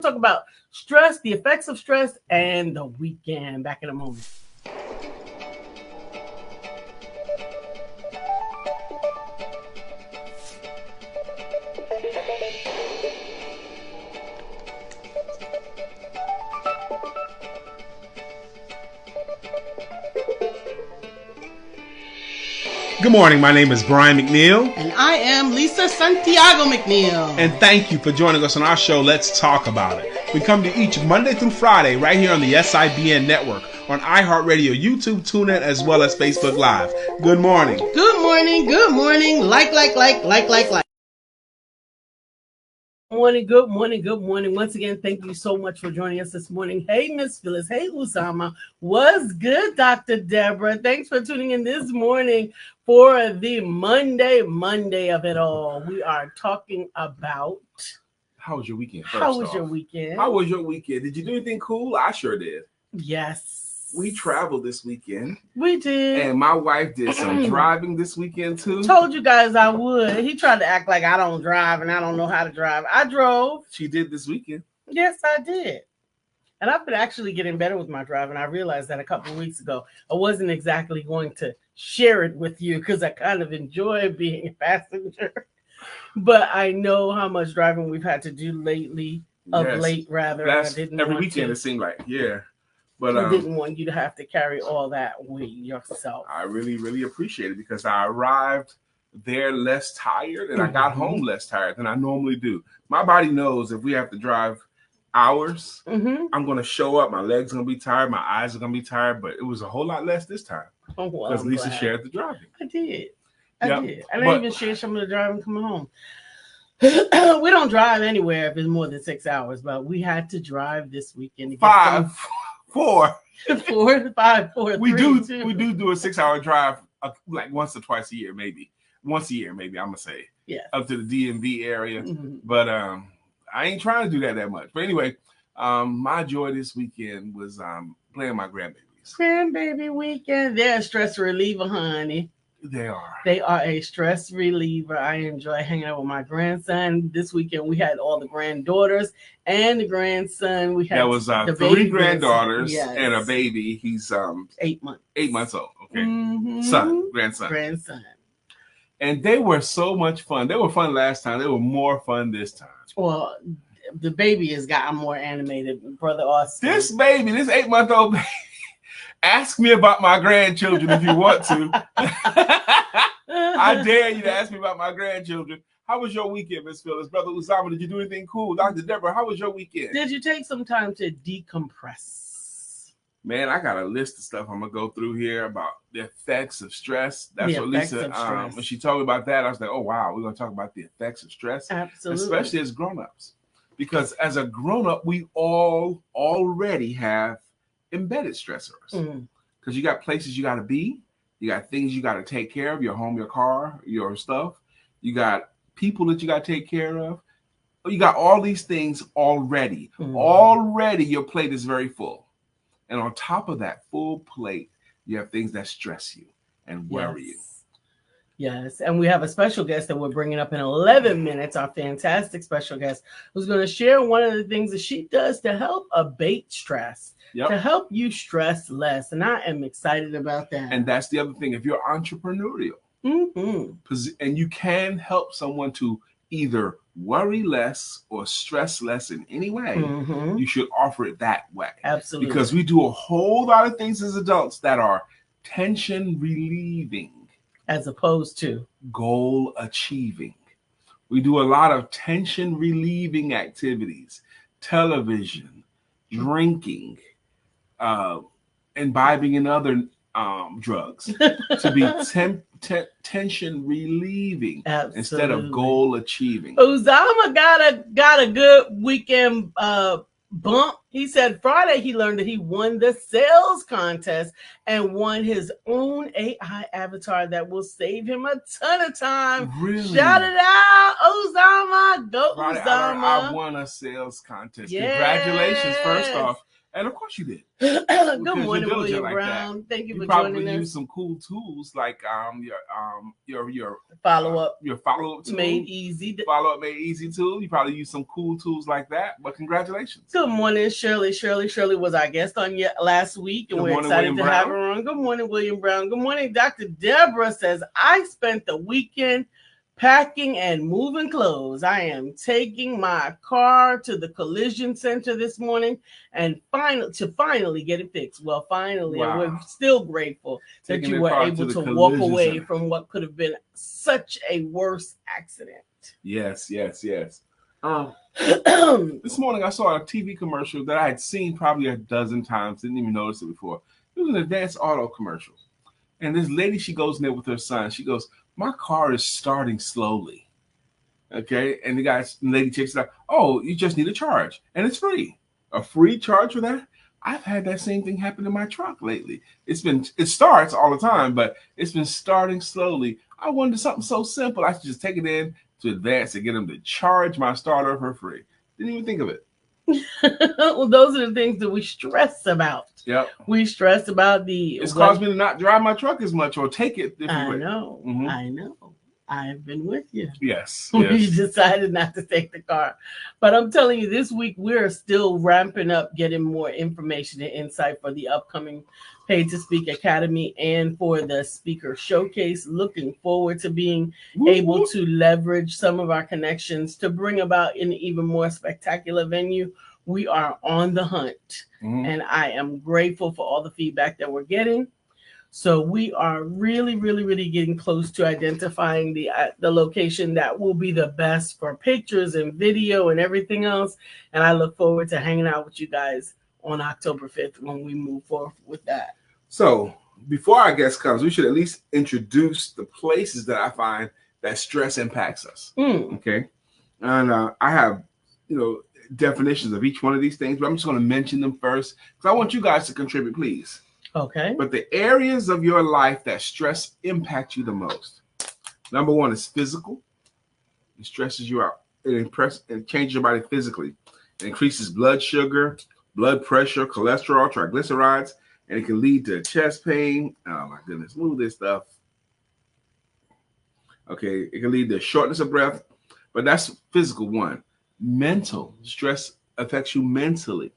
talk about stress, the effects of stress, and the weekend. Back in a moment. Good morning. My name is Brian McNeil. And I am Lisa Santiago McNeil. And thank you for joining us on our show, Let's Talk About It. We come to you each Monday through Friday right here on the SIBN network, on iHeartRadio, YouTube, TuneIn, as well as Facebook Live. Good morning. Good morning. Good morning. Like. Good morning. Once again, thank you so much for joining us this morning. Hey, Miss Phyllis. Hey, Usama. What's good, Dr. Deborah? Thanks for tuning in this morning for the Monday of it all. We are talking about... How was your weekend? How was your weekend? Did you do anything cool? I sure did. Yes. We traveled this weekend. We did. And my wife did some driving this weekend, too. Told you guys I would. He tried to act like I don't drive and I don't know how to drive. I drove. She did this weekend. Yes, I did. And I've been actually getting better with my driving. I realized that a couple of weeks ago. I wasn't exactly going to share it with you because I kind of enjoy being a passenger. But I know how much driving we've had to do lately, late rather. Every weekend it seemed like, yeah. But I didn't want you to have to carry all that weight yourself. I really, really appreciate it because I arrived there less tired and I got home less tired than I normally do. My body knows if we have to drive hours, I'm going to show up. My legs are going to be tired. My eyes are going to be tired. But it was a whole lot less this time because Lisa shared the driving. I did. I did. And I even shared some of the driving coming home. We don't drive anywhere if it's more than 6 hours, but we had to drive this weekend. Four. We do a 6 hour drive like once or twice a year, maybe. Once a year, maybe I'm gonna say. Yeah. Up to the DMV area. But I ain't trying to do that much. But anyway, my joy this weekend was playing my grandbabies. Grandbaby weekend. They're a stress reliever, honey. They are. They are a stress reliever. I enjoy hanging out with my grandson. This weekend we had all the granddaughters and the grandson. We had the 3 granddaughters and a baby. He's 8 months. 8 months old. Okay. Grandson. And they were so much fun. They were fun last time. They were more fun this time. Well, the baby has gotten more animated, Brother Austin. This 8-month-old baby. Ask me about my grandchildren if you want to. I dare you to ask me about my grandchildren. How was your weekend, Miss Phyllis? Brother Usama, did you do anything cool? Dr. Deborah, how was your weekend? Did you take some time to decompress? Man, I got a list of stuff I'm going to go through here about the effects of stress. That's what Lisa, when she told me about that, I was like, oh, wow, we're going to talk about the effects of stress. Absolutely. Especially as grown-ups. Because as a grown-up, we all already have embedded stressors because you got places you got to be, you got things you got to take care of, your home, your car, your stuff, you got people that you got to take care of, you got all these things already. Already your plate is very full, and on top of that full plate you have things that stress you and worry you. Yes, and we have a special guest that we're bringing up in 11 minutes, our fantastic special guest, who's going to share one of the things that she does to help abate stress, to help you stress less. And I am excited about that. And that's the other thing. If you're entrepreneurial, and you can help someone to either worry less or stress less in any way, you should offer it that way. Absolutely. Because we do a whole lot of things as adults that are tension relieving. As opposed to goal achieving. We do a lot of tension relieving activities, television, drinking, imbibing in other drugs to be tension relieving instead of goal achieving. Uzama got a good weekend bump He said Friday he learned that he won the sales contest and won his own AI avatar that will save him a ton of time. Really? Shout it out, Uzama. Go, Friday, Uzama. I won a sales contest. Yes. Congratulations, first off. And of course you did. Good morning, William Brown. Thank you for joining us. You probably use some cool tools like your follow-up. Your follow-up tool. Made easy. Follow-up made easy tool. You probably use some cool tools like that. But congratulations. Good morning, Shirley. Shirley was our guest on last week, and we're excited to have her on. Good morning, William Brown. Good morning, Dr. Deborah says, I spent the weekend packing and moving clothes. I am taking my car to the collision center this morning and finally get it fixed. Well, finally, wow. And we're still grateful that you were able to walk away from what could have been such a worse accident. Yes. This morning I saw a TV commercial that I had seen probably a dozen times, didn't even notice it before. It was an Advanced Auto commercial. And this lady, she goes in there with her son. She goes, my car is starting slowly. Okay. And the lady checks it out. Oh, you just need a charge. And it's free. A free charge for that? I've had that same thing happen in my truck lately. It starts all the time, but it's been starting slowly. I wanted something so simple. I should just take it in to Advance and get them to charge my starter for free. Didn't even think of it. Well, those are the things that we stress about. Yep. We stress about it's caused me to not drive my truck as much or take it differently. I know. Mm-hmm. I know. I've been with you. Yes. We decided not to take the car. But I'm telling you, this week we're still ramping up, getting more information and insight for the upcoming Paid to Speak Academy and for the Speaker Showcase. Looking forward to being able to leverage some of our connections to bring about an even more spectacular venue. We are on the hunt, and I am grateful for all the feedback that we're getting. So we are really, really, really getting close to identifying the location that will be the best for pictures and video and everything else. And I look forward to hanging out with you guys on October 5th when we move forward with that. So before our guest comes, we should at least introduce the places that I find that stress impacts us. Okay. And I have, definitions of each one of these things, but I'm just going to mention them first because I want you guys to contribute, please. Okay. But the areas of your life that stress impact you the most. Number one is physical. It stresses you out. It changes your body physically. It increases blood sugar, blood pressure, cholesterol, triglycerides, and it can lead to chest pain. Oh my goodness, move this stuff. Okay, it can lead to shortness of breath, but that's physical one. Mental stress affects you mentally.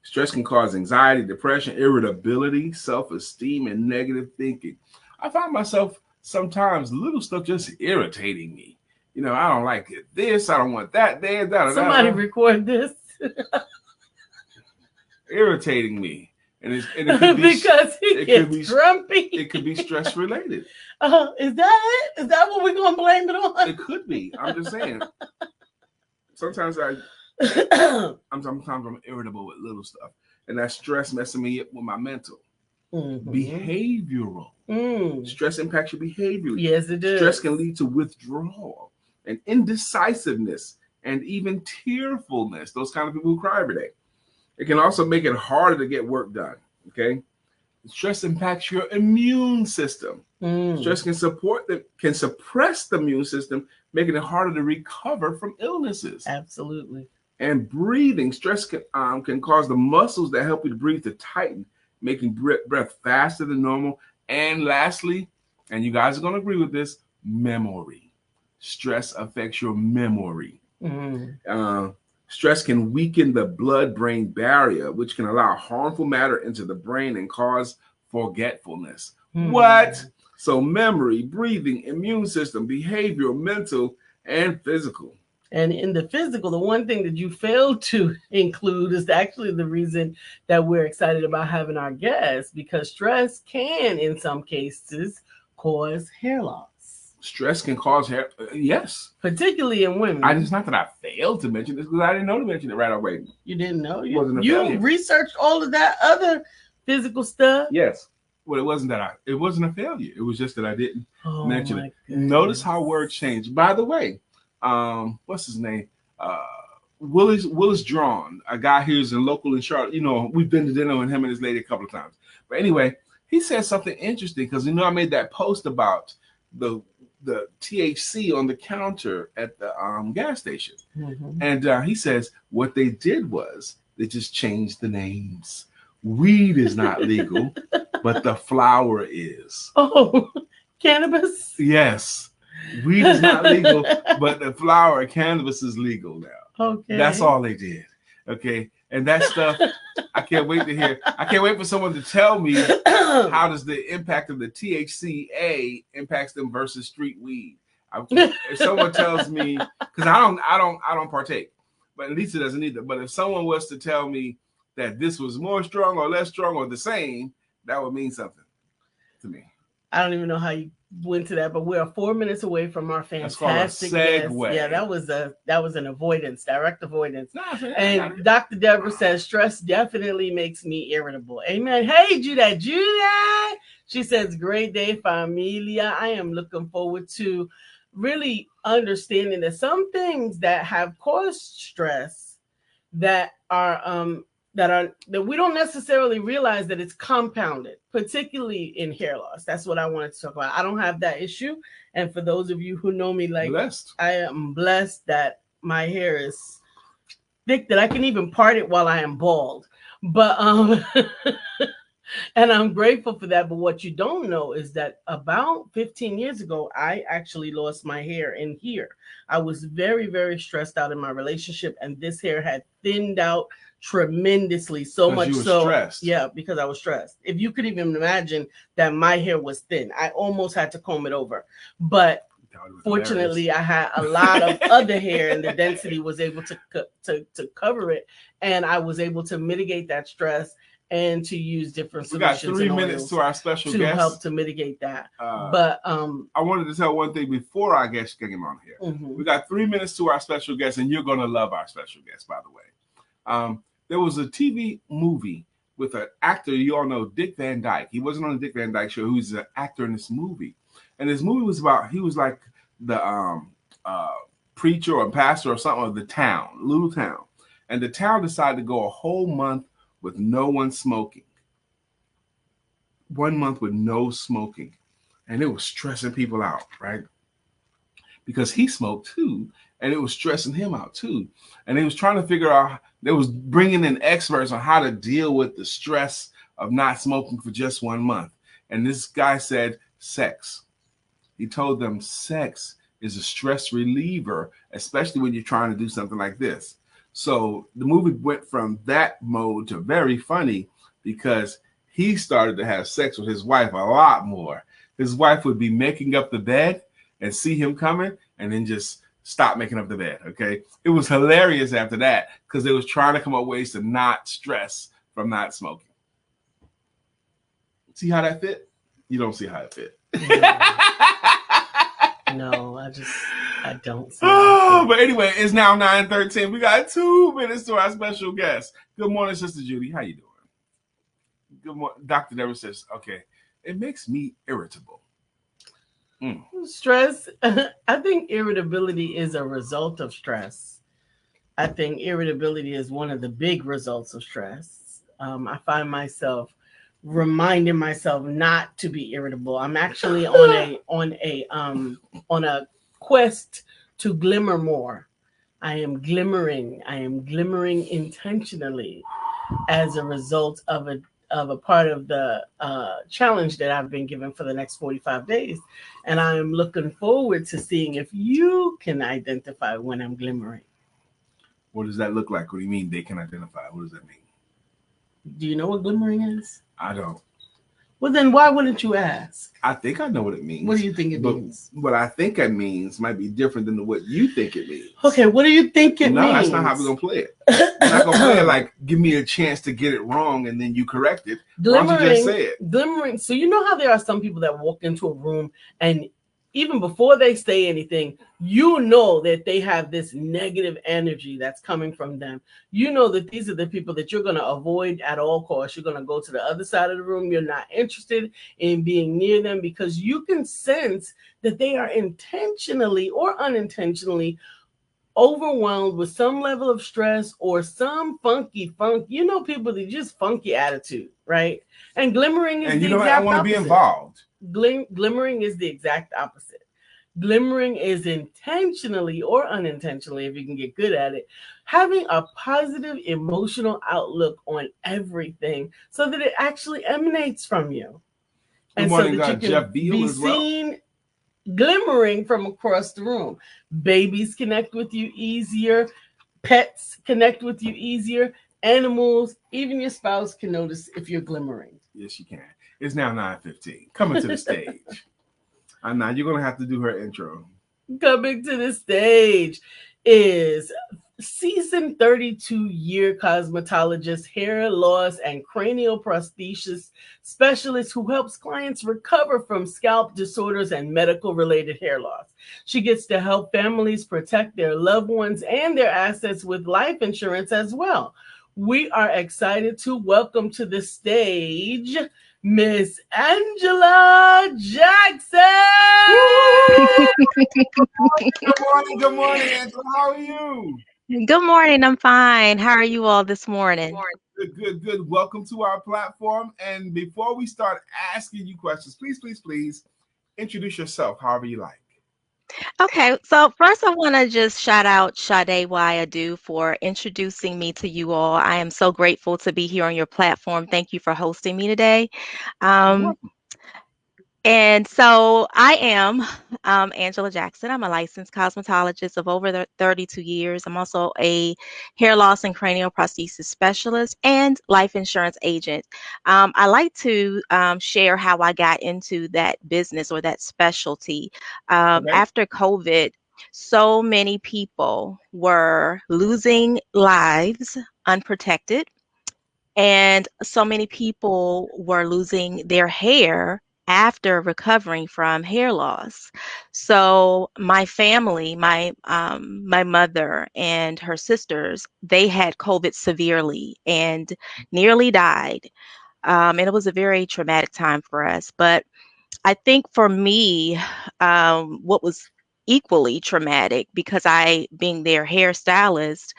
Stress can cause anxiety, depression, irritability, self-esteem, and negative thinking. I find myself sometimes little stuff just irritating me. I don't like it. This, I don't want that. There, that. Somebody record this. Irritating me. And it could be, because he gets grumpy. It could be stress related. Is that it? Is that what we're going to blame it on? It could be. I'm just saying. Sometimes I'm irritable with little stuff, and that stress messing me up with my mental. Behavioral. Stress impacts your behavior. Yes, it does. Stress can lead to withdrawal and indecisiveness and even tearfulness. Those kind of people who cry every day. It can also make it harder to get work done. Okay. Stress impacts your immune system. Stress can suppress the immune system, making it harder to recover from illnesses. Absolutely. And breathing, stress can cause the muscles that help you to breathe to tighten, making breath faster than normal. And lastly, and you guys are going to agree with this, memory. Stress affects your memory. Stress can weaken the blood-brain barrier, which can allow harmful matter into the brain and cause forgetfulness. What? So memory, breathing, immune system, behavioral, mental, and physical. And in the physical, the one thing that you failed to include is actually the reason that we're excited about having our guests, because stress can, in some cases, cause hair loss. Stress can cause hair, yes. Particularly in women. It's not that I failed to mention this because I didn't know to mention it right away. You didn't know? You researched all of that other physical stuff? Yes. Well, it wasn't a failure. It was just that I didn't mention it. Goodness. Notice how words change. By the way, what's his name? Willis Drawn, a guy who's local in Charlotte. You know, we've been to dinner with him and his lady a couple of times. But anyway, he said something interesting because I made that post about the THC on the counter at the gas station, and he says what they did was they just changed the names. Weed is not legal, but the flower is. Oh, cannabis? Yes. Weed is not legal, but the flower of cannabis is legal now. Okay. That's all they did. Okay. And that stuff, I can't wait to hear. I can't wait for someone to tell me how does the impact of the THCA impacts them versus street weed. If someone tells me, because I don't partake, but Lisa doesn't either. But if someone was to tell me that this was more strong or less strong or the same, that would mean something to me. I don't even know how you went to that, but we're 4 minutes away from our fantastic guest. Yeah, that was an avoidance, direct avoidance. And Dr. Deborah says stress definitely makes me irritable. Amen. Hey, Judah. She says, great day, familia. I am looking forward to really understanding that some things that have caused stress that we don't necessarily realize that it's compounded, particularly in hair loss. That's what I wanted to talk about. I don't have that issue. And for those of you who know me, like blessed. I am blessed that my hair is thick, that I can even part it while I am bald. But and I'm grateful for that. But what you don't know is that about 15 years ago, I actually lost my hair in here. I was very, very stressed out in my relationship, and this hair had thinned out tremendously, so much so stressed. Yeah, because I was stressed. If you could even imagine that my hair was thin, I almost had to comb it over. But fortunately, I had a lot of other hair, and the density was able to cover it, and I was able to mitigate that stress and to use different solutions. We got 3 minutes to our special guest to help to mitigate that. But I wanted to tell one thing before our guest came on here. We got 3 minutes to our special guest, and you're going to love our special guest, by the way. There was a TV movie with an actor you all know, Dick Van Dyke. He wasn't on the Dick Van Dyke Show. He was an actor in this movie. And this movie was about, he was like the preacher or pastor or something of the town, little town. And the town decided to go a whole month with no one smoking. 1 month with no smoking. And it was stressing people out, right? Because he smoked too. And it was stressing him out too. And they was trying to figure out, they was bringing in experts on how to deal with the stress of not smoking for just 1 month. And this guy said, sex. He told them sex is a stress reliever, especially when you're trying to do something like this. So the movie went from that mode to very funny because he started to have sex with his wife a lot more. His wife would be making up the bed and see him coming and then just stop making up the bed, okay? It was hilarious after that because they was trying to come up with ways to not stress from not smoking. See how that fit? You don't see how it fit. No, I don't see but anyway, it's now 9:13. We got 2 minutes to our special guest. Good morning, Sister Judy. How you doing? Good morning. Dr. Deborah says, okay, it makes me irritable. Stress. I think irritability is a result of stress. I think irritability is one of the big results of stress. I find myself reminding myself not to be irritable. I'm actually on a quest to glimmer more. I am glimmering intentionally as a result of a part of the challenge that I've been given for the next 45 days. And I'm looking forward to seeing if you can identify when I'm glimmering. What does that look like? What do you mean they can identify? What does that mean? Do you know what glimmering is? I don't. Well, then why wouldn't you ask? I think I know what it means. What do you think it means? What I think it means might be different than what you think it means. Okay, what do you think it means? No, that's not how we're going to play it. We're not going to play it like, give me a chance to get it wrong and then you correct it. Why don't you just say it? Glimmering. So you know how there are some people that walk into a room and even before they say anything, you know that they have this negative energy that's coming from them. You know that these are the people that you're going to avoid at all costs. You're going to go to the other side of the room. You're not interested in being near them because you can sense that they are intentionally or unintentionally overwhelmed with some level of stress or some funky funk. You know, people that just funky attitude, right? And glimmering is And you the know what? I exact want to be opposite. involved. Glimmering is the exact opposite. Glimmering is intentionally or unintentionally, if you can get good at it, having a positive emotional outlook on everything so that it actually emanates from you. Good And so morning, that you can Jeff Beal be as well. seen glimmering from across the room. Babies connect with you easier, pets connect with you easier, animals, even your spouse can notice if you're glimmering. Yes, you can. It's now 9:15. Coming to the stage. Now you're gonna have to do her intro. Coming to the stage is seasoned 32-year cosmetologist, hair loss, and cranial prosthesis specialist who helps clients recover from scalp disorders and medical related hair loss. She gets to help families protect their loved ones and their assets with life insurance as well. We are excited to welcome to the stage Miss Angela Jackson. Good morning, Angela. How are you? Good morning. I'm fine. How are you all this morning? Good. Welcome to our platform. And before we start asking you questions, please introduce yourself however you like. Okay, so first I want to just shout out Sade Wayadu for introducing me to you all. I am so grateful to be here on your platform. Thank you for hosting me today. Um, And so I am Angela Jackson. I'm a licensed cosmetologist of over 32 years. I'm also a hair loss and cranial prosthesis specialist and life insurance agent. I like to share how I got into that business or that specialty. Okay. After COVID, so many people were losing lives unprotected, and so many people were losing their hair after recovering from hair loss. So my family, my mother and her sisters, they had COVID severely and nearly died. And it was a very traumatic time for us. But I think for me, what was equally traumatic, because I, being their hairstylist,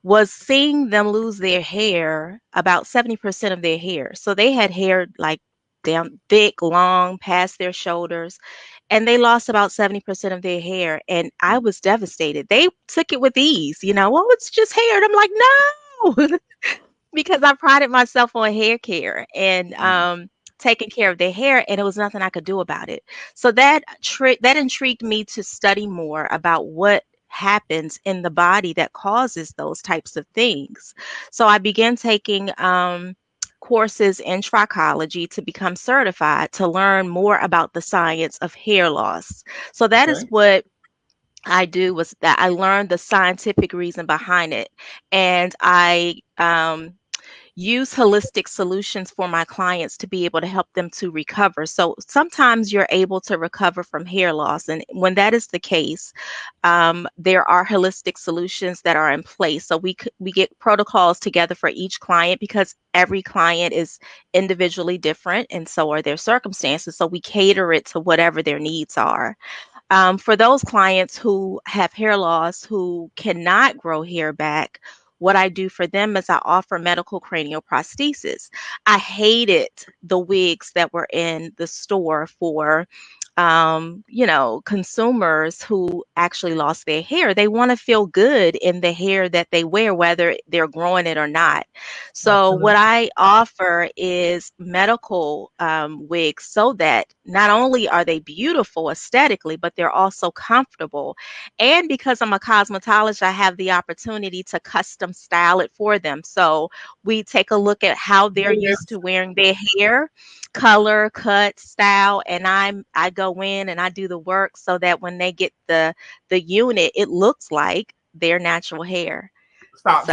was seeing them lose their hair, about 70% of their hair. So they had hair like down thick, long, past their shoulders, and they lost about 70% of their hair. And I was devastated. They took it with ease, oh, it's just hair. And I'm like, no, because I prided myself on hair care and taking care of their hair, and it was nothing I could do about it. So that intrigued me to study more about what happens in the body that causes those types of things. So I began taking courses in trichology to become certified to learn more about the science of hair loss. So that is Okay. what I do, was that I learned the scientific reason behind it, and I use holistic solutions for my clients to be able to help them to recover. So sometimes you're able to recover from hair loss. And when that is the case, there are holistic solutions that are in place. So we get protocols together for each client, because every client is individually different, and so are their circumstances. So we cater it to whatever their needs are. For those clients who have hair loss, who cannot grow hair back, what I do for them is I offer medical cranial prosthesis. I hated the wigs that were in the store for consumers who actually lost their hair. They want to feel good in the hair that they wear, whether they're growing it or not. So what I offer is medical wigs, so that not only are they beautiful aesthetically, but they're also comfortable. And because I'm a cosmetologist, I have the opportunity to custom style it for them. So we take a look at how they're used to wearing their hair, color, cut, style, and I go in and I do the work so that when they get the unit, it looks like their natural hair. Stop.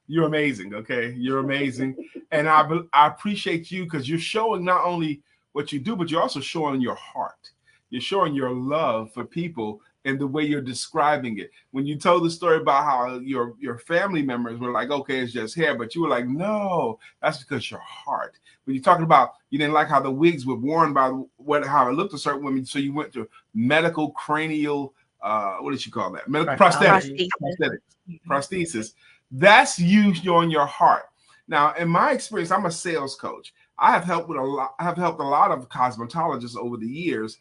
You're amazing. Okay, you're amazing, and I appreciate you, because you're showing not only what you do, but you're also showing your heart. You're showing your love for people in the way you're describing it. When you told the story about how your family members were like, okay, it's just hair, but you were like, no, that's because your heart. When you're talking about you didn't like how the wigs were worn by how it looked to certain women, so you went to medical cranial what did you call that? Medical Prosthetics. prosthesis. That's used on your heart. Now, in my experience, I'm a sales coach. I have helped a lot of cosmetologists over the years,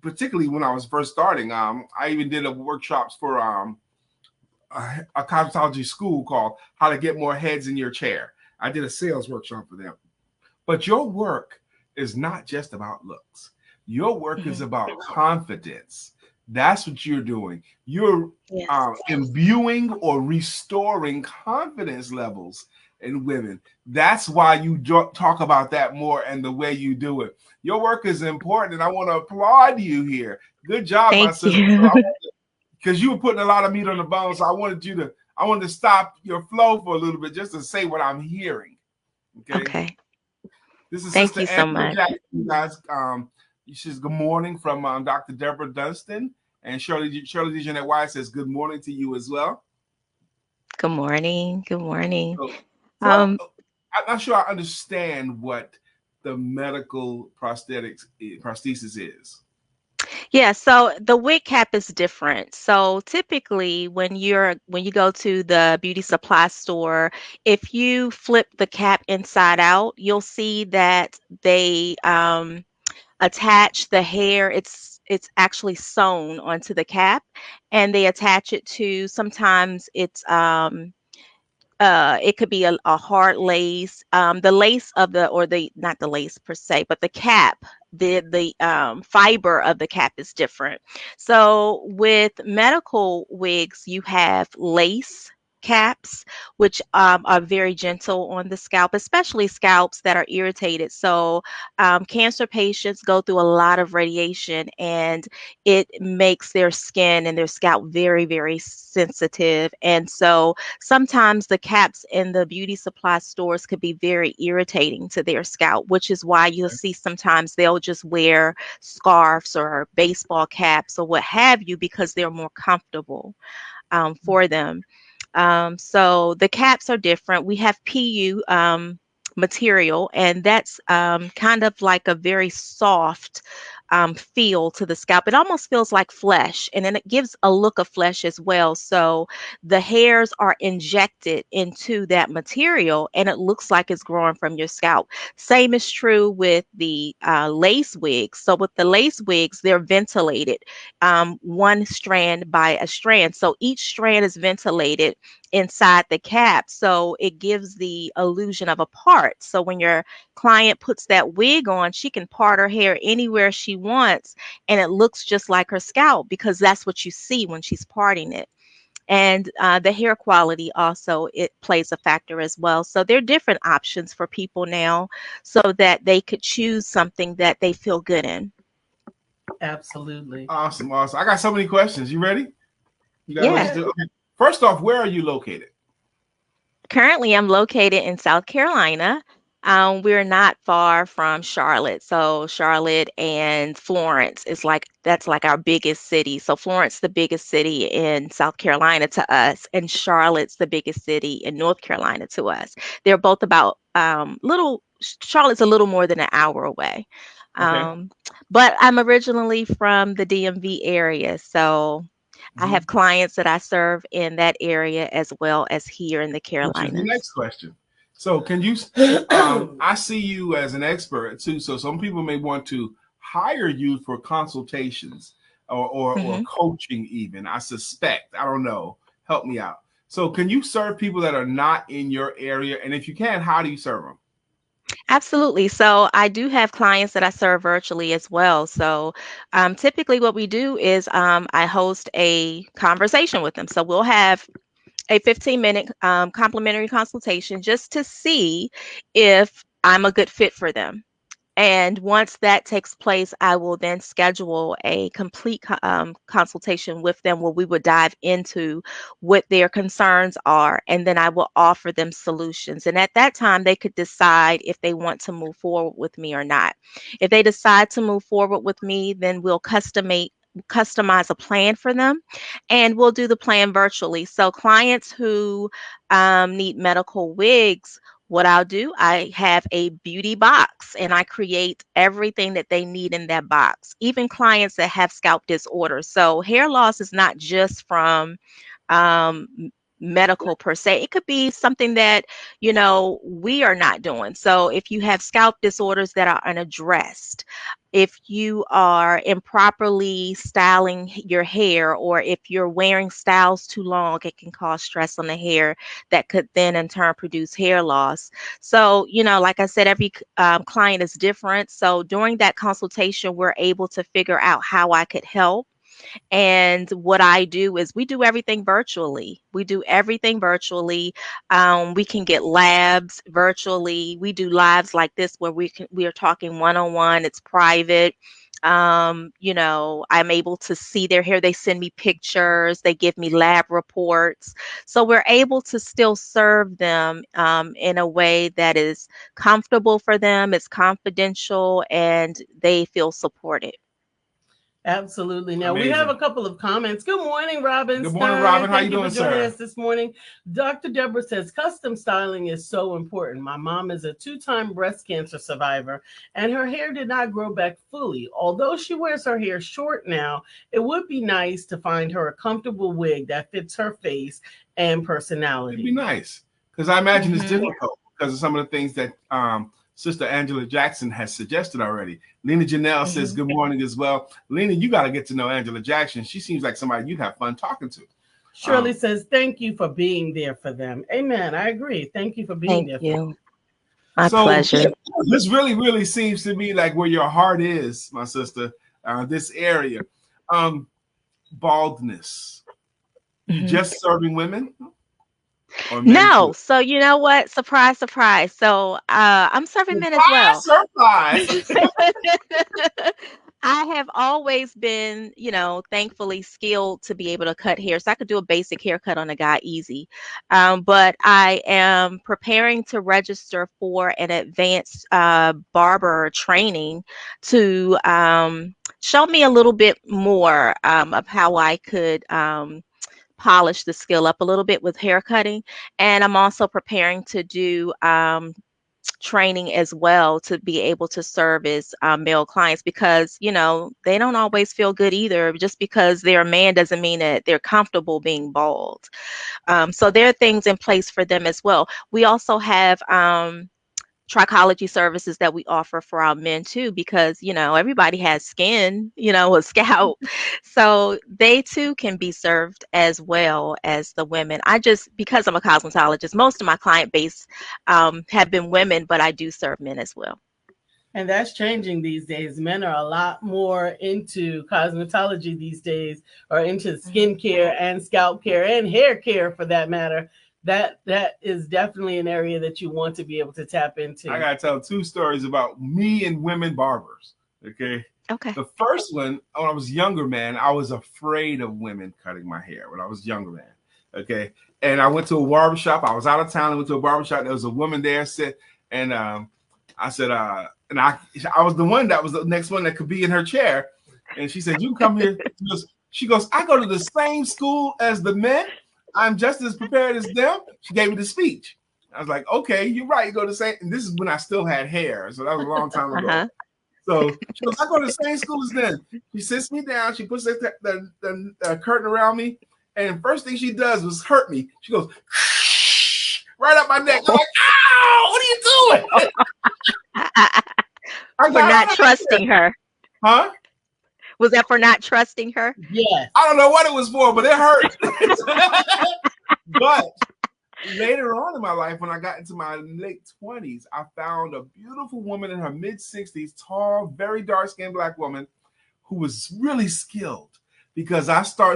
particularly when I was first starting. I even did workshops for a cosmetology school called How to Get More Heads in Your Chair. I did a sales workshop for them. But your work is not just about looks. Your work is about confidence. That's what you're doing. You're imbuing or restoring confidence levels in women. That's why you talk about that more and the way you do it. Your work is important, and I want to applaud you here. Good job, my sister. Because you were putting a lot of meat on the bone, so I wanted to stop your flow for a little bit just to say what I'm hearing. Okay. This is Thank Sister you so much. Jackson, you guys. She's good morning from Dr. Deborah Dunstan, and Shirley DeJeanette Wise says good morning to you as well. Good morning. Good morning. So, I'm not sure I understand what the medical prosthesis is. Yeah, so the wig cap is different. So typically when you go to the beauty supply store, if you flip the cap inside out, you'll see that they attach the hair. It's actually sewn onto the cap, and they attach it to, sometimes it could be a hard lace. The lace of not the lace per se, but the cap, the fiber of the cap is different. So with medical wigs, you have lace caps, which are very gentle on the scalp, especially scalps that are irritated. So cancer patients go through a lot of radiation, and it makes their skin and their scalp very, very sensitive. And so sometimes the caps in the beauty supply stores could be very irritating to their scalp, which is why you'll see sometimes they'll just wear scarves or baseball caps or what have you, because they're more comfortable for them. So the caps are different. We have PU material, and that's kind of like a very soft feel to the scalp. It almost feels like flesh, and then it gives a look of flesh as well. So the hairs are injected into that material, and it looks like it's growing from your scalp. Same is true with the lace wigs. So with the lace wigs, they're ventilated, one strand by a strand. So each strand is ventilated inside the cap, so it gives the illusion of a part. So when your client puts that wig on, she can part her hair anywhere she wants, and it looks just like her scalp, because that's what you see when she's parting it. And the hair quality also, it plays a factor as well. So there are different options for people now, so that they could choose something that they feel good in. Absolutely. Awesome. I got so many questions. You ready? Yeah. First off, where are you located? Currently, I'm located in South Carolina. We're not far from Charlotte. So Charlotte and Florence that's like our biggest city. So Florence, the biggest city in South Carolina to us, and Charlotte's the biggest city in North Carolina to us. They're both about Charlotte's a little more than an hour away. Okay. But I'm originally from the DMV area, so I have clients that I serve in that area as well as here in the Carolinas. Which is the next question. So can you, I see you as an expert too. So some people may want to hire you for consultations or coaching even, I suspect. I don't know. Help me out. So can you serve people that are not in your area? And if you can, how do you serve them? Absolutely. So I do have clients that I serve virtually as well. So typically what we do is I host a conversation with them. So we'll have a 15-minute complimentary consultation just to see if I'm a good fit for them. And once that takes place, I will then schedule a complete consultation with them, where we would dive into what their concerns are, and then I will offer them solutions. And at that time, they could decide if they want to move forward with me or not. If they decide to move forward with me, then we'll customize a plan for them, and we'll do the plan virtually. So clients who need medical wigs what I'll do, I have a beauty box and I create everything that they need in that box, even clients that have scalp disorders. So hair loss is not just from medical per se. It could be something that, we are not doing. So if you have scalp disorders that are unaddressed, if you are improperly styling your hair, or if you're wearing styles too long, it can cause stress on the hair that could then in turn produce hair loss. So, like I said, every client is different. So during that consultation, we're able to figure out how I could help. And what I do is we do everything virtually. We do everything virtually. We can get labs virtually. We do lives like this where we are talking one-on-one. It's private. I'm able to see their hair. They send me pictures. They give me lab reports. So we're able to still serve them in a way that is comfortable for them. It's confidential, and they feel supported. Absolutely. Now we have a couple of comments. Good morning, Robin. Good morning, Robin. How you doing, for joining sir? us this morning. Dr. Deborah says custom styling is so important. My mom is a 2-time breast cancer survivor, and her hair did not grow back fully. Although she wears her hair short now, it would be nice to find her a comfortable wig that fits her face and personality. It'd be nice, because I imagine it's difficult because of some of the things that Sister Angela Jackson has suggested already. Lena Janelle says good morning as well. Lena, you got to get to know Angela Jackson. She seems like somebody you'd have fun talking to. Shirley says, thank you for being there for them. Amen. I agree. Thank you for being there. Thank you. My pleasure. This really, really seems to me like where your heart is, my sister, this area. Baldness. You just serving women? No. So you know what? Surprise, surprise. So I'm serving men as well. Surprise. I have always been, thankfully skilled to be able to cut hair. So I could do a basic haircut on a guy easy. But I am preparing to register for an advanced barber training to show me a little bit more of how I could polish the skill up a little bit with hair cutting. And I'm also preparing to do training as well to be able to service male clients, because they don't always feel good either. Just because they're a man doesn't mean that they're comfortable being bald. So there are things in place for them as well. We also have trichology services that we offer for our men too, because everybody has skin, a scalp, so they too can be served as well as the women. Because I'm a cosmetologist, most of my client base have been women, but I do serve men as well. And that's changing these days. Men are a lot more into cosmetology these days, or into skincare and scalp care and hair care for that matter. That is definitely an area that you want to be able to tap into. I gotta tell 2 stories about me and women barbers. Okay. The first one, when I was younger, man, I was afraid of women cutting my hair when I was younger, man. Okay. And I went to a barbershop. I was out of town. I went to a barbershop. There was a woman there, and I said, and I was the one that was the next one that could be in her chair. And she said, "You can come here." She goes, "I go to the same school as the men. I'm just as prepared as them." She gave me the speech. I was like, "Okay, you're right. You go to the same." And this is when I still had hair, so that was a long time ago. So she goes, "I go to the same school as them." She sits me down. She puts the curtain around me, and first thing she does was hurt me. She goes right up my neck. I'm like, "Ow! What are you doing?" For not trusting her. Huh? Was that for not trusting her? Yes. I don't know what it was for, but it hurt. But later on in my life, when I got into my late 20s, I found a beautiful woman in her mid-60s, tall, very dark-skinned Black woman who was really skilled, because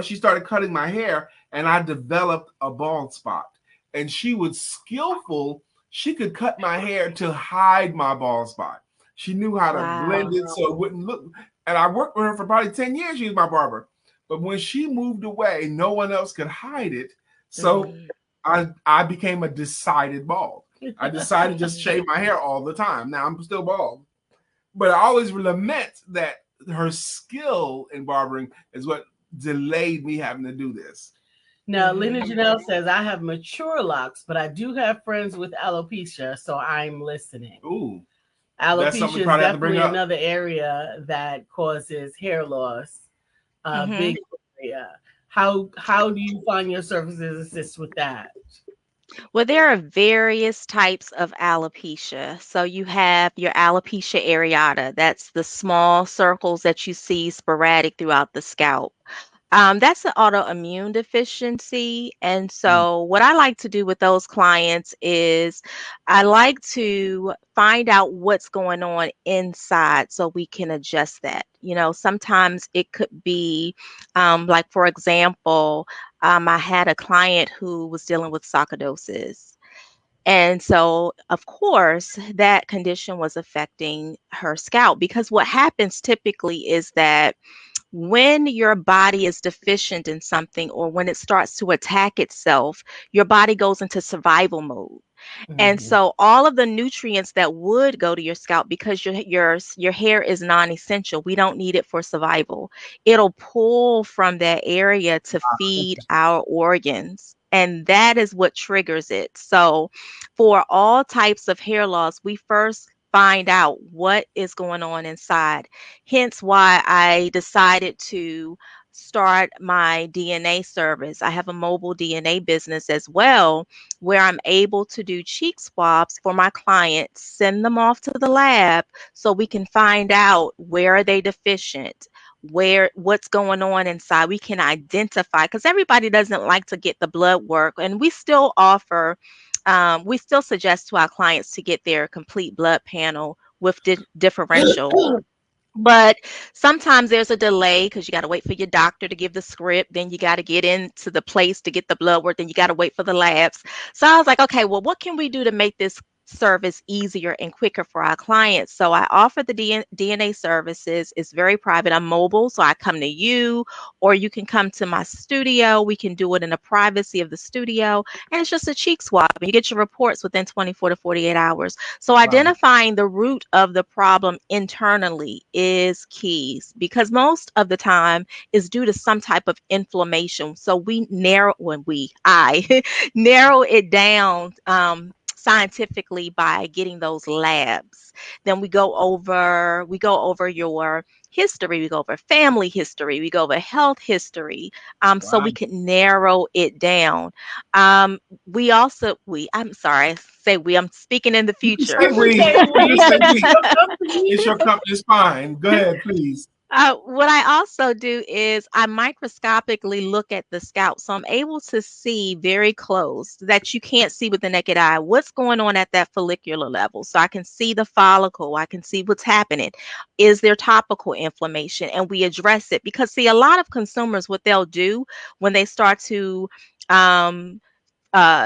she started cutting my hair, and I developed a bald spot. And she was skillful. She could cut my hair to hide my bald spot. She knew how to blend it so it wouldn't look. And I worked with her for probably 10 years. She was my barber. But when she moved away, no one else could hide it. So I became a decided bald. I decided to just shave my hair all the time. Now I'm still bald. But I always lament that her skill in barbering is what delayed me having to do this. Now, Lena Janelle says, I have mature locks, but I do have friends with alopecia, so I'm listening. Ooh, that's something we Alopecia is probably have to bring definitely up. another area that causes hair loss. Hmm. Big area. How do you find your services assist with that? Well, there are various types of alopecia. So you have your alopecia areata. That's the small circles that you see sporadic throughout the scalp. That's an autoimmune deficiency. And Mm. so, what I like to do with those clients is I like to find out what's going on inside so we can adjust that. Sometimes it could be, like, for example, I had a client who was dealing with sarcoidosis. And so, of course, that condition was affecting her scalp because what happens typically is that when your body is deficient in something or when it starts to attack itself, your body goes into survival mode. And Mhm. so all of the nutrients that would go to your scalp because your hair is non-essential, we don't need it for survival. It'll pull from that area to feed our organs. And that is what triggers it. So for all types of hair loss, we first find out what is going on inside. Hence why I decided to start my DNA service. I have a mobile DNA business as well, where I'm able to do cheek swabs for my clients, send them off to the lab so we can find out where are they deficient, what's going on inside. We can identify because everybody doesn't like to get the blood work, and we still suggest to our clients to get their complete blood panel with differential. But sometimes there's a delay because you got to wait for your doctor to give the script. Then you got to get into the place to get the blood work. Then you got to wait for the labs. So I was like, okay, well, what can we do to make this service easier and quicker for our clients? So I offer the DNA services. It's very private. I'm mobile, so I come to you, or you can come to my studio. We can do it in the privacy of the studio. And it's just a cheek swab. And you get your reports within 24 to 48 hours. So Wow. identifying the root of the problem internally is key because most of the time is due to some type of inflammation. So I narrow it down scientifically by getting those labs. Then we go over your history, we go over family history, we go over health history, so Wow. we can narrow it down. We also we I'm sorry, I say we, I'm speaking in the You can future. say You can we. say You can we. say It's we. your company. It's your company. It's fine. Go ahead, please. What I also do is I microscopically look at the scalp. So I'm able to see very close that you can't see with the naked eye what's going on at that follicular level. So I can see the follicle, I can see what's happening. Is there topical inflammation? And we address it because, see, a lot of consumers, what they'll do when they start to um,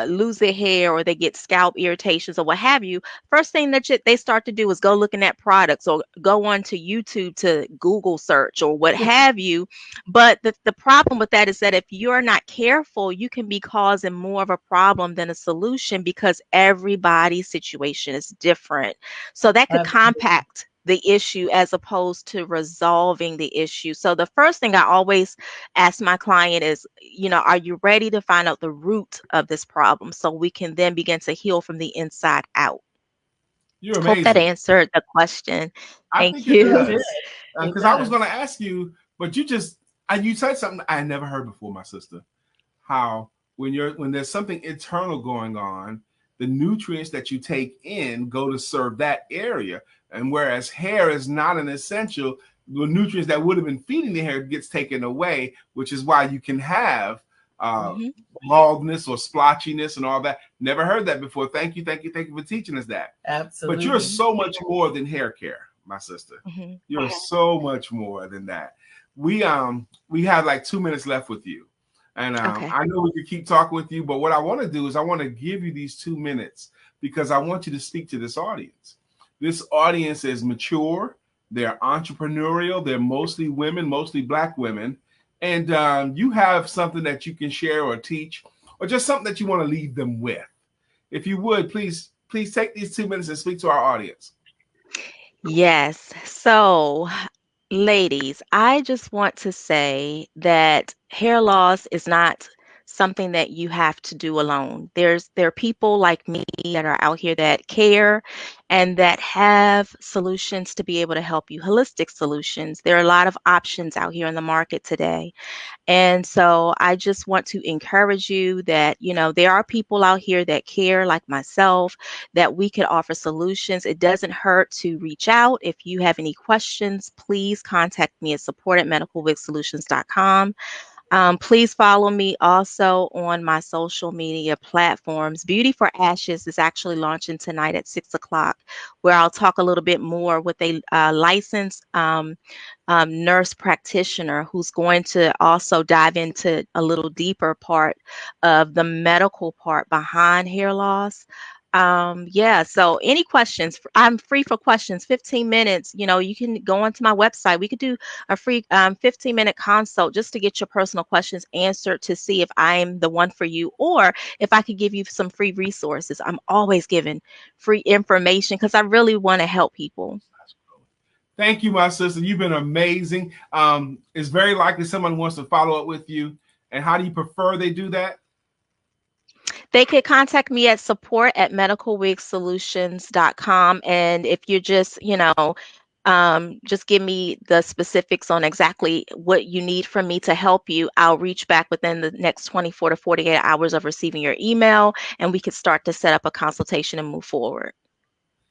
lose their hair or they get scalp irritations or what have you, first thing that they start to do is go looking at products or go onto YouTube to Google search or what have you. But the problem with that is that if you're not careful, you can be causing more of a problem than a solution because everybody's situation is different. So that could Absolutely. compact the issue as opposed to resolving the issue. So the first thing I always ask my client is, are you ready to find out the root of this problem so we can then begin to heal from the inside out? You're Hope that amazing. answered the question. I Thank think it It you. did. does. It Because I was does. going to ask you, but you said something I never heard before, my sister. How when there's something internal going on, the nutrients that you take in go to serve that area, and whereas hair is not an essential, the nutrients that would have been feeding the hair gets taken away, which is why you can have uh, Hmm. baldness or splotchiness and all that. Never heard that before. Thank you, thank you, thank you for teaching us that. But you're Absolutely. so much more than hair care, my sister. Hmm. You're so much more than that. We have like 2 minutes left with you. And Okay. I know we could keep talking with you, but what I want to do is I want to give you these 2 minutes because I want you to speak to this audience. This audience is mature, they're entrepreneurial, they're mostly women, mostly Black women. And you have something that you can share or teach, or just something that you want to leave them with. If you would, please take these 2 minutes and speak to our audience. Yes. So, ladies, I just want to say that hair loss is not something that you have to do alone. There are people like me that are out here that care and that have solutions to be able to help you, holistic solutions. There are a lot of options out here in the market today. And so I just want to encourage you that, there are people out here that care, like myself, that we could offer solutions. It doesn't hurt to reach out. If you have any questions, please contact me at support@medicalwigsolutions.com. Please follow me also on my social media platforms. Beauty for Ashes is actually launching tonight at 6 o'clock, where I'll talk a little bit more with a licensed nurse practitioner who's going to also dive into a little deeper part of the medical part behind hair loss. Yeah, so any questions, I'm free for questions, 15 minutes. You can go onto my website. We could do a free 15-minute consult just to get your personal questions answered, to see if I'm the one for you, or if I could give you some free resources. I'm always giving free information because I really want to help people. Thank you, my sister. You've been amazing. It's very likely someone wants to follow up with you. And how do you prefer they do that? They could contact me at support@medicalwigsolutions.com. And if you're just, just give me the specifics on exactly what you need from me to help you, I'll reach back within the next 24 to 48 hours of receiving your email, and we could start to set up a consultation and move forward.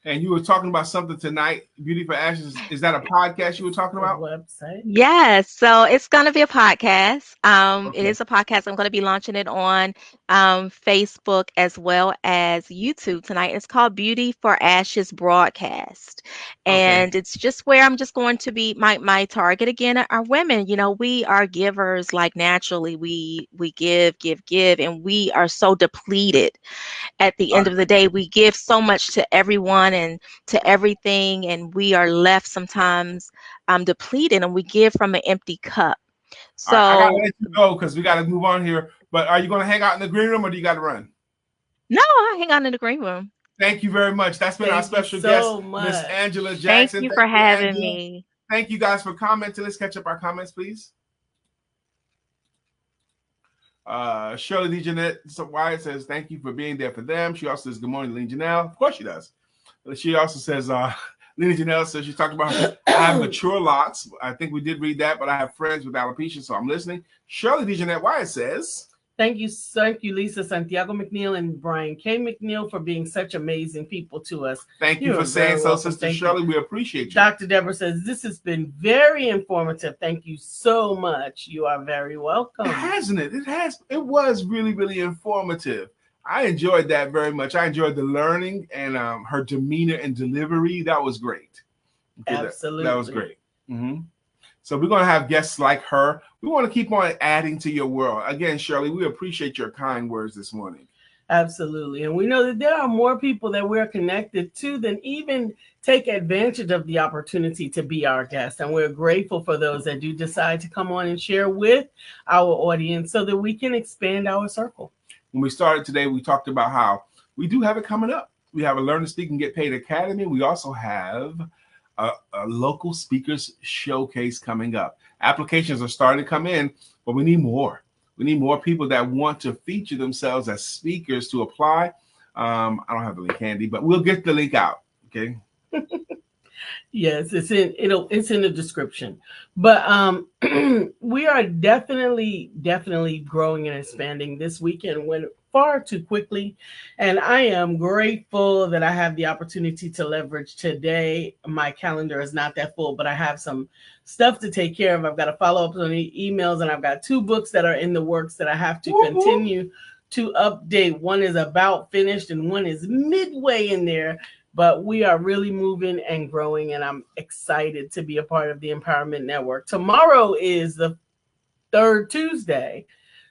And you were talking about something tonight, Beauty for Ashes. Is that a podcast you were talking about? Website? Yes. So it's going to be a podcast. Okay. It is a podcast. I'm going to be launching it on Facebook as well as YouTube tonight. It's called Beauty for Ashes Broadcast. And it's just where I'm just going to be, my target again are women. We are givers, like naturally. We give, and we are so depleted. At the end of the day, we give so much to everyone and to everything, and we are left sometimes depleted, and we give from an empty cup. So I gotta let you go because we got to move on here. But are you going to hang out in the green room, or do you got to run? No, I hang out in the green room. Thank you very much. That's been our special guest, Miss Angela Jackson. Thank you for having me. Thank you guys for commenting. Let's catch up our comments, please. Shirley D. Jeanette Wyatt says, thank you for being there for them. She also says, good morning, Lena Janelle. Of course she does. She also says, Lena Janelle says, she talked about I have mature locks. I think we did read that, but I have friends with alopecia, so I'm listening. Shirley D. Jeanette Wyatt says, thank you, Lisa Santiago McNeil and Brian K. McNeil, for being such amazing people to us. Thank you for saying so, Sister Shirley. We appreciate you. Dr. Deborah says, this has been very informative. Thank you so much. You are very welcome. Hasn't it? It was really, really informative. I enjoyed that very much. I enjoyed the learning and her demeanor and delivery. That was great. Absolutely. That was great. Mm-hmm. So we're going to have guests like her. We want to keep on adding to your world. Again, Shirley, we appreciate your kind words this morning. Absolutely. And we know that there are more people that we're connected to than even take advantage of the opportunity to be our guest. And we're grateful for those that do decide to come on and share with our audience so that we can expand our circle. When we started today, we talked about how we do have it coming up. We have a Learn to Speak and Get Paid Academy. We also have a local speakers showcase coming up. Applications are starting to come in, but we need more. We need more people that want to feature themselves as speakers to apply. I don't have the link handy, but we'll get the link out. Okay. Yes, it's in the description. But we are definitely growing and expanding. This weekend went far too quickly, and I am grateful that I have the opportunity to leverage today. My calendar is not that full, but I have some stuff to take care of. I've got to follow up on the emails, and I've got 2 books that are in the works that I have to continue to update. One is about finished, and one is midway in there. But we are really moving and growing, and I'm excited to be a part of the Empowerment Network. Tomorrow is the 3rd Tuesday,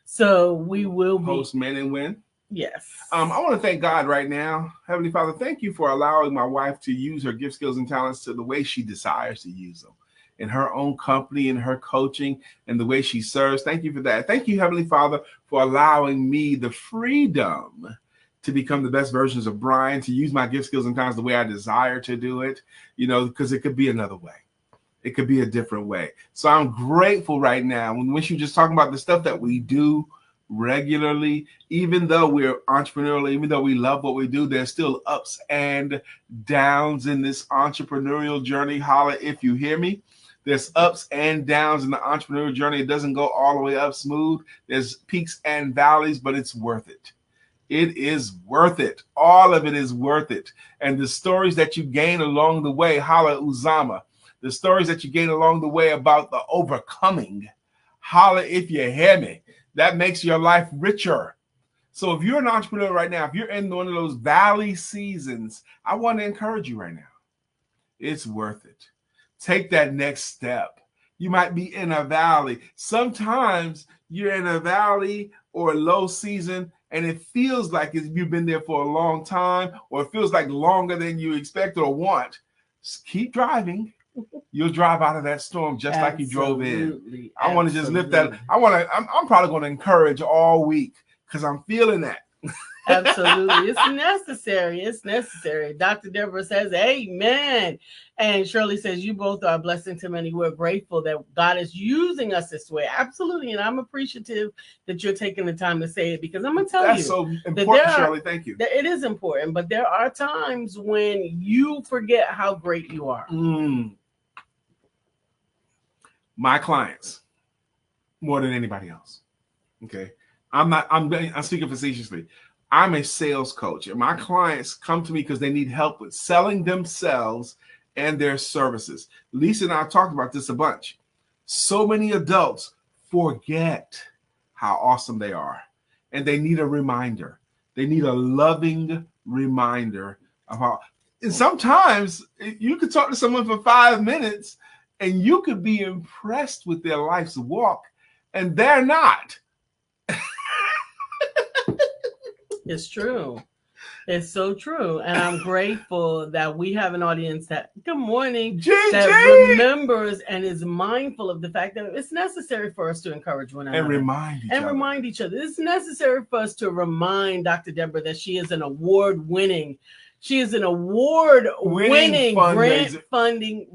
so we will be host Men and Win. Yes. I want to thank God right now. Heavenly Father, thank you for allowing my wife to use her gift, skills, and talents to the way she desires to use them in her own company, in her coaching, and the way she serves. Thank you for that. Thank you, Heavenly Father, for allowing me the freedom to become the best versions of Brian, to use my gift, skills, and talents the way I desire to do it, because it could be another way. It could be a different way. So I'm grateful right now. When she was just talking about the stuff that we do regularly. Even though we're entrepreneurial, even though we love what we do, there's still ups and downs in this entrepreneurial journey. Holla if you hear me. There's ups and downs in the entrepreneurial journey. It doesn't go all the way up smooth. There's peaks and valleys, but it's worth it. It is worth it. All of it is worth it. And the stories that you gain along the way, holla Uzama, the stories that you gain along the way about the overcoming, holla if you hear me. That makes your life richer. So if you're an entrepreneur right now, if you're in one of those valley seasons, I want to encourage you right now. It's worth it. Take that next step. You might be in a valley. Sometimes you're in a valley or a low season, and it feels like you've been there for a long time, or it feels like longer than you expect or want. Just keep driving. You'll drive out of that storm just like you drove in. I want to just lift that. I'm probably going to encourage all week because I'm feeling that. Absolutely. It's necessary. It's necessary. Dr. Deborah says, amen. And Shirley says, you both are a blessing to many. We're grateful that God is using us this way. Absolutely. And I'm appreciative that you're taking the time to say it, because I'm going to tell you. That's so important, Shirley. Thank you. It is important, but there are times when you forget how great you are. My clients, more than anybody else. Okay. I'm speaking facetiously. I'm a sales coach, and my clients come to me because they need help with selling themselves and their services. Lisa and I talked about this a bunch. So many adults forget how awesome they are, and they need a reminder. They need a loving reminder of how. And sometimes you could talk to someone for 5 minutes, and you could be impressed with their life's walk, and they're not. It's true. It's so true. And I'm grateful that we have an audience that, good morning, that remembers and is mindful of the fact that it's necessary for us to encourage one another. And remind each other. It's necessary for us to remind Dr. Deborah that she is an award-winning grant funding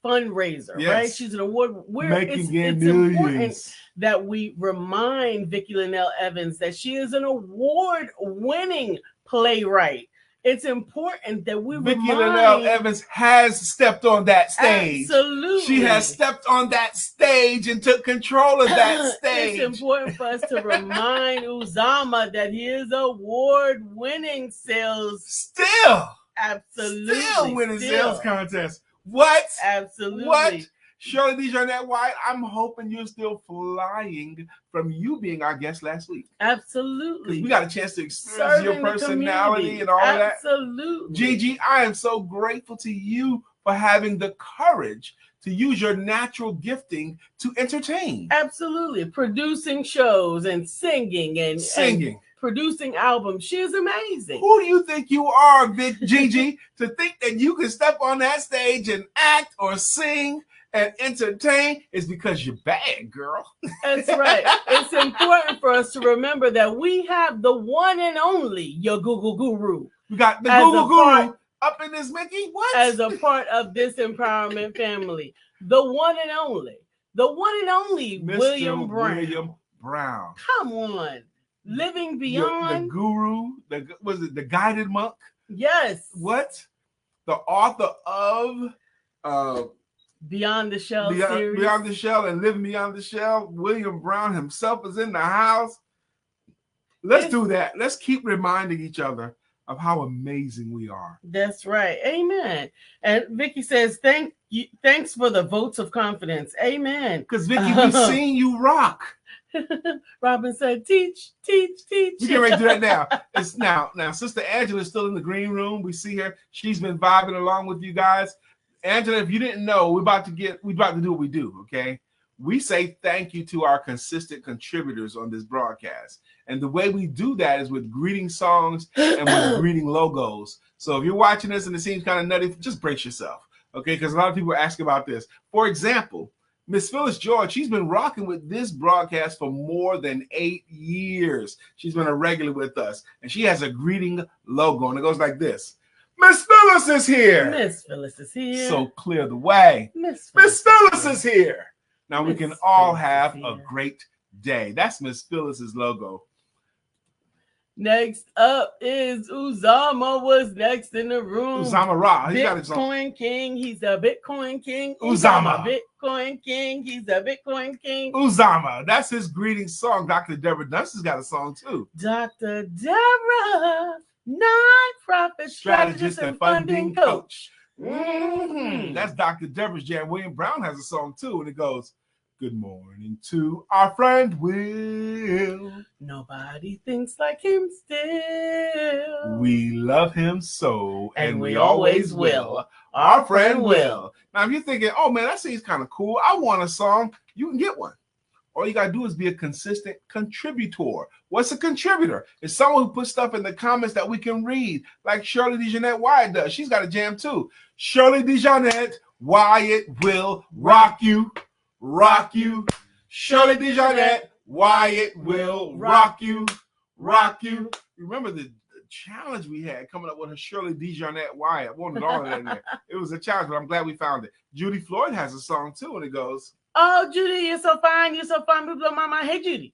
fundraiser, yes. Right? She's an award. It's important that we remind Vicki Linnell Evans that she is an award-winning playwright. It's important that we Vicki Linnell Evans has stepped on that stage. Absolutely. She has stepped on that stage and took control of that stage. It's important for us to remind Uzama that he is award-winning sales. Still. Absolutely. Still winning sales contests. What? Absolutely. What? Shirley D. Jeanette White, I'm hoping you're still flying from you being our guest last week. Absolutely. We got a chance to experience your personality and all of that. Absolutely. Gigi, I am so grateful to you for having the courage to use your natural gifting to entertain. Absolutely. Producing shows and singing and producing albums. She is amazing. Who do you think you are, Big Gigi, to think that you can step on that stage and act or sing and entertain? Is because you're bad, girl. That's right. It's important for us to remember that we have the one and only your Google Guru. We got the Google Guru up in this Mickey. What? As a part of this empowerment family. The one and only. The one and only Mr. William Brown. Come on. Living Beyond. The guru, was it the guided monk? Yes. What? The author of Beyond the Shell series. Beyond the Shell and Living Beyond the Shell. William Brown himself is in the house. Let's do that. Let's keep reminding each other of how amazing we are. That's right. Amen. And Vicki says, thanks for the votes of confidence. Amen. Because Vicki, we've seen you rock. Robin said, teach. We get ready to do that now. It's now Sister Angela is still in the green room. We see her. She's been vibing along with you guys. Angela, if you didn't know, we're about to do what we do, okay? We say thank you to our consistent contributors on this broadcast. And the way we do that is with greeting songs and with greeting logos. So if you're watching this and it seems kind of nutty, just brace yourself, okay? Because a lot of people are asking about this. For example, Miss Phyllis George, she's been rocking with this broadcast for more than 8 years. She's been a regular with us. And she has a greeting logo, and it goes like this. Miss Phyllis is here. Miss Phyllis is here. So clear the way. Miss Phyllis is here. Now we can all have a great day. That's Miss Phyllis's logo. Next up is Uzama. Was next in the room? Uzama Ra. Bitcoin King. He's a Bitcoin King. Uzama. Bitcoin King. He's a Bitcoin King. Uzama. That's his greeting song. Dr. Deborah Dunson's got a song too. Dr. Deborah, nonprofit strategist and funding coach. Mm-hmm. That's Dr. Deborah's jam. William Brown has a song too, and it goes, "Good morning to our friend Will. Nobody thinks like him still. We love him so, and we always will. Our friend Will." Now, if you're thinking, "Oh man, that seems kind of cool. I want a song," you can get one. All you gotta do is be a consistent contributor. What's a contributor? It's someone who puts stuff in the comments that we can read, like Shirley DeJohnette Wyatt does. She's got a jam too. Shirley DeJohnette Wyatt will rock you, rock you. Shirley DeJohnette Wyatt will rock you, rock you. Remember the challenge we had coming up with her Shirley DeJohnette Wyatt. I wanted all of that in there. It was a challenge, but I'm glad we found it. Judy Floyd has a song too, and it goes, "Oh, Judy, you're so fine. You're so fine. Blow my mind. Hey, Judy.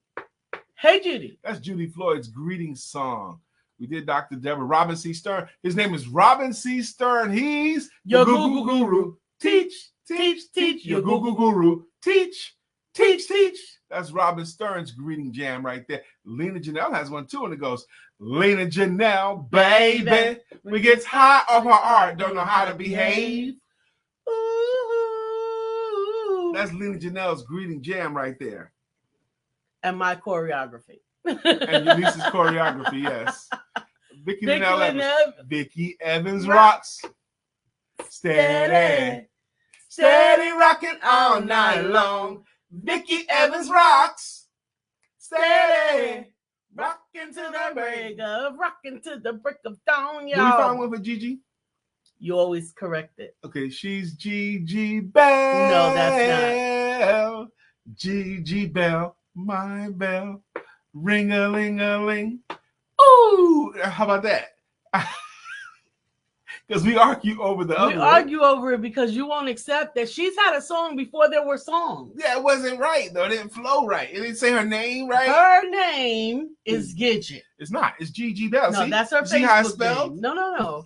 Hey, Judy." That's Judy Floyd's greeting song. We did Dr. Deborah. Robin C. Stern. His name is Robin C. Stern. He's your Google Guru. Teach, teach, teach. Your Google Guru. Teach, teach, teach. That's Robin Stern's greeting jam right there. Lena Janelle has one too, and it goes, "Lena Janelle, baby, we gets high off her art, don't know how to behave." Ooh. That's Lena Janelle's greeting jam right there. And my choreography. And your niece's choreography, yes. Vicki Evans Rock. rocks. Steady, steady rocking all night long. Vicki Evans rocks. Steady, rocking to the break. Rocking to the break of dawn, y'all. Do we find one for Gigi? You always correct it. Okay, she's Gigi Bell. No, that's not. Gigi Bell, my bell. Ring-a-ling-a-ling. Ooh, how about that? Because we argue over the other. We argue over it because you won't accept that she's had a song before there were songs. Yeah, it wasn't right though. It didn't flow right. It didn't say her name right. Her name is Gidget. It's not. It's Gigi Bell. No, see? that's her See how it's Facebook spelled? name. No.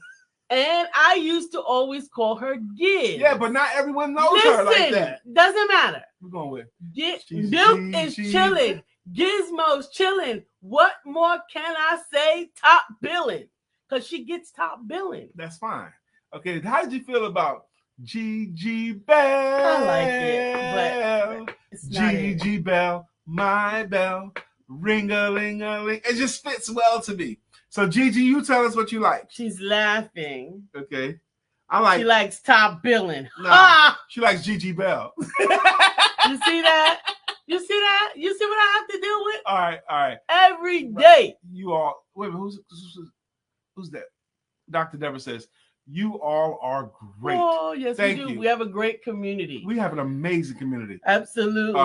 And I used to always call her Giz. Yeah, but not everyone knows her like that. Doesn't matter. We're going with Milk is chilling. Gizmo's chilling. What more can I say? Top billing. Because she gets top billing. That's fine. Okay, how did you feel about Gigi Bell? I like it, but it's not Gigi Bell, my bell, ring-a-ling-a-ling. It just fits well to me. So Gigi, you tell us what you like. She's laughing. Okay. She likes top billing. Nah, she likes Gigi Bell. You see that? You see that? You see what I have to deal with? All right. Every day. You all, wait a minute, who's that? Dr. Deborah says, "You all are great." Oh, yes, Thank we do. you. We have a great community. We have an amazing community. Absolutely.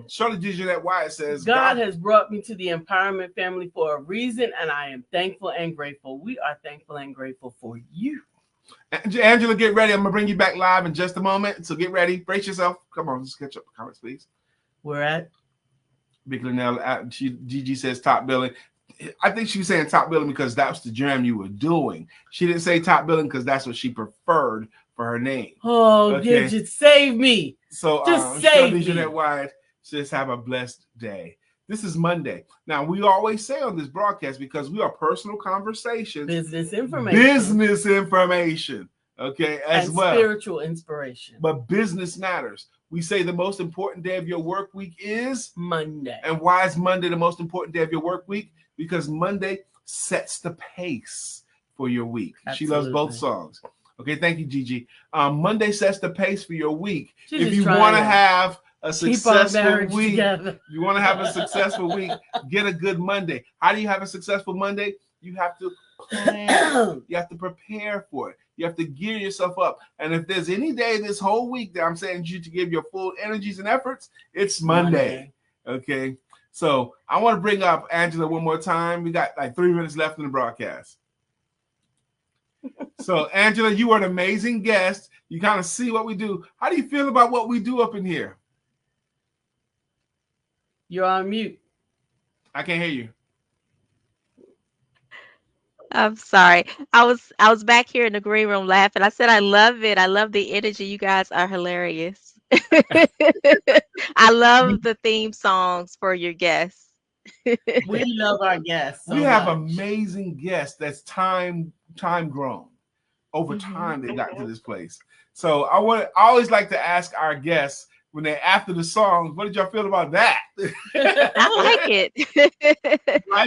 Shirley DeJohnette Wyatt says, God has brought me to the Empowerment family for a reason, and I am thankful and grateful. We are thankful and grateful for you. Angela, get ready. I'm going to bring you back live in just a moment. So get ready. Brace yourself. Come on, let's catch up. Comments, please. We're at Big Linnell. Gigi says top billing. I think she was saying top billing because that's the jam you were doing. She didn't say top billing because that's what she preferred for her name. Oh, okay. Gidget, save me. So just save me. Jeanette Wyatt says, have a blessed day. This is Monday. Now, we always say on this broadcast, because we are personal conversations. Business information. Okay, and well. Spiritual inspiration. But business matters. We say the most important day of your work week is Monday. And why is Monday the most important day of your work week? Because Monday sets the pace for your week. Absolutely. She loves both songs. Okay, thank you, Gigi. Monday sets the pace for your week. If you want to have a successful week, you want to have a successful week, get a good Monday. How do you have a successful Monday? You have to plan. You have to prepare for it. You have to gear yourself up. And if there's any day this whole week that I'm saying you to give your full energies and efforts, it's Monday. Okay. So I want to bring up Angela one more time. We got like 3 minutes left in the broadcast. So Angela, you are an amazing guest. You kind of see what we do. How do you feel about what we do up in here? You're on mute. I can't hear you. I'm sorry. I was back here in the green room laughing. I said I love it. I love the energy. You guys are hilarious. I love the theme songs for your guests. We love our guests. So we have much. amazing guests that's time grown. Over time they got to this place. So I always like to ask our guests when they're after the songs, what did y'all feel about that? I like it.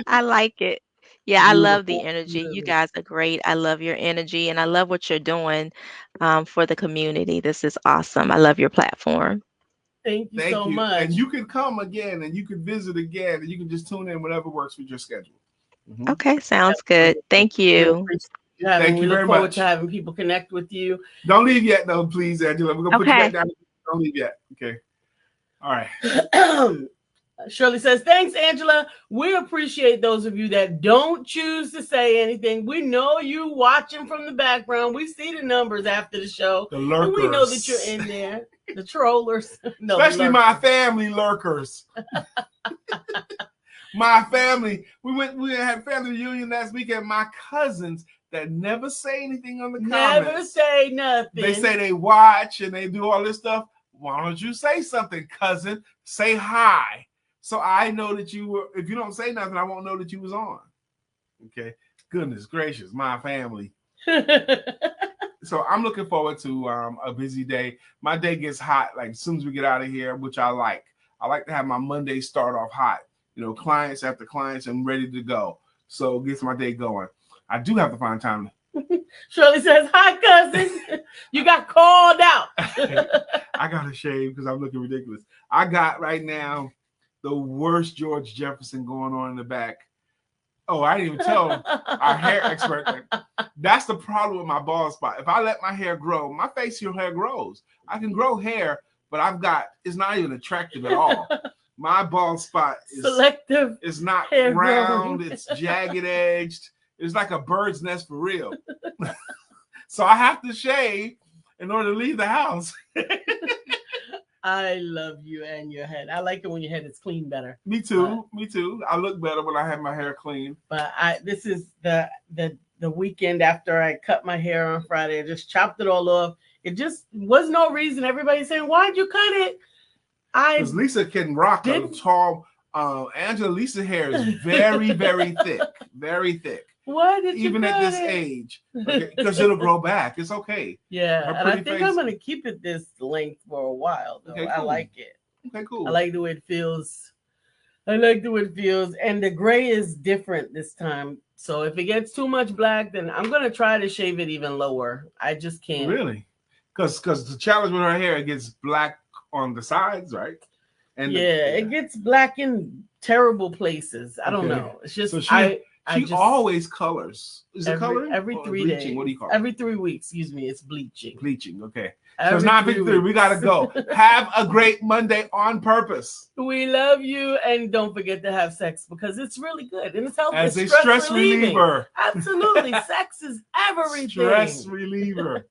I like it. Yeah, I love the energy. You guys are great. I love your energy and I love what you're doing for the community. This is awesome. I love your platform. Thank you so much. And you can come again and you can visit again and you can just tune in whatever works with your schedule. Mm-hmm. Okay, sounds good. Thank you. Thank you very much. We look forward to having people connect with you. Don't leave yet, though, please, Angela. We're going to put you back down. Don't leave yet. Okay. All right. Shirley says, thanks, Angela. We appreciate those of you that don't choose to say anything. We know you watching from the background. We see the numbers after the show. The lurkers. And we know that you're in there. The trollers. No, especially my family lurkers. My family. We had family reunion last weekend. My cousins that never say anything on the comments. Never say nothing. They say they watch and they do all this stuff. Why don't you say something, cousin? Say hi. So I know that you were, if you don't say nothing, I won't know that you was on. Okay. Goodness gracious, my family. So I'm looking forward to a busy day. My day gets hot like as soon as we get out of here, which I like. I like to have my Monday start off hot. You know, clients after clients and ready to go. So it gets my day going. I do have to find time. Shirley says, hi, cousin. You got called out. I got to shave because I'm looking ridiculous. I got right now the worst George Jefferson going on in the back. Oh, I didn't even tell our hair expert. That's the problem with my bald spot. If I let my hair grow, my facial hair grows. I can grow hair, but it's not even attractive at all. My bald spot is selective. It's not round. It's jagged edged. It's like a bird's nest for real. So I have to shave in order to leave the house. I love you and your head. I like it when your head is clean better. Me too. Me too. I look better when I have my hair clean. But this is the weekend after I cut my hair on Friday. I just chopped it all off. It just was no reason. Everybody's saying, why'd you cut it? Because Lisa can rock a tall. Lisa's hair is very, very thick. Very thick. Why did you even at this age? Because it'll grow back. It's okay. Yeah, and I think I'm gonna keep it this length for a while. Though. Okay, cool. I like it. Okay, cool. I like the way it feels. And the gray is different this time. So if it gets too much black, then I'm gonna try to shave it even lower. I just can't. Really? Because the challenge with her hair, it gets black on the sides, right? And it gets black in terrible places. I don't know. It's just She always colors. Is it coloring? Every 3 days. What do you call it? Every 3 weeks. Excuse me. It's bleaching. Bleaching. Okay. So it's 9:53. We gotta go. Have a great Monday on purpose. We love you, and don't forget to have sex because it's really good and it's healthy. As a stress reliever. Absolutely, sex is everything. Stress reliever.